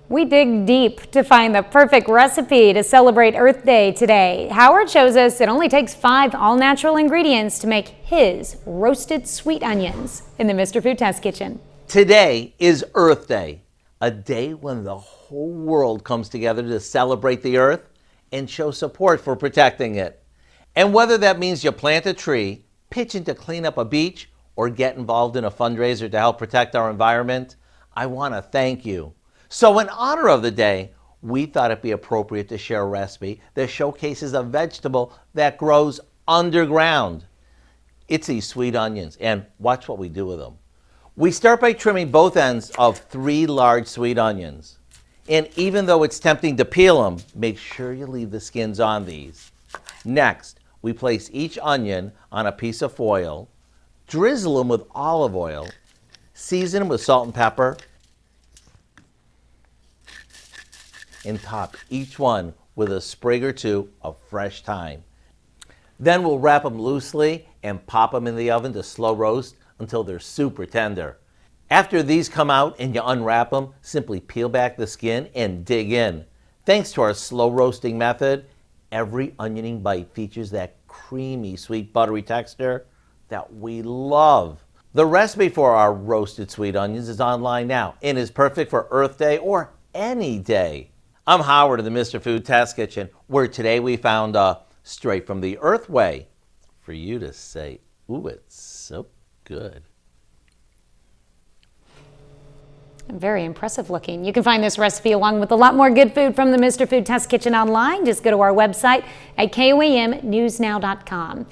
We dig deep to find the perfect recipe to celebrate Earth Day today. Howard shows us it only takes 5 all-natural ingredients to make his roasted sweet onions in the Mr. Food Test Kitchen. Today is Earth Day, a day when the whole world comes together to celebrate the earth and show support for protecting it. And whether that means you plant a tree, pitch in to clean up a beach, or get involved in a fundraiser to help protect our environment, I want to thank you. So in honor of the day, we thought it'd be appropriate to share a recipe that showcases a vegetable that grows underground. It's these sweet onions, and watch what we do with them. We start by trimming both ends of 3 large sweet onions. And even though it's tempting to peel them, make sure you leave the skins on these. Next, we place each onion on a piece of foil, drizzle them with olive oil, season them with salt and pepper, and top each one with a sprig or 2 of fresh thyme. Then we'll wrap them loosely and pop them in the oven to slow roast until they're super tender. After these come out and you unwrap them, simply peel back the skin and dig in. Thanks to our slow roasting method, every onioning bite features that creamy, sweet, buttery texture that we love. The recipe for our roasted sweet onions is online now and is perfect for Earth Day or any day. I'm Howard of the Mr. Food Test Kitchen, where today we found a straight from the earth way for you to say, ooh, it's so good. Very impressive looking. You can find this recipe along with a lot more good food from the Mr. Food Test Kitchen online. Just go to our website at KOAMnewsnow.com.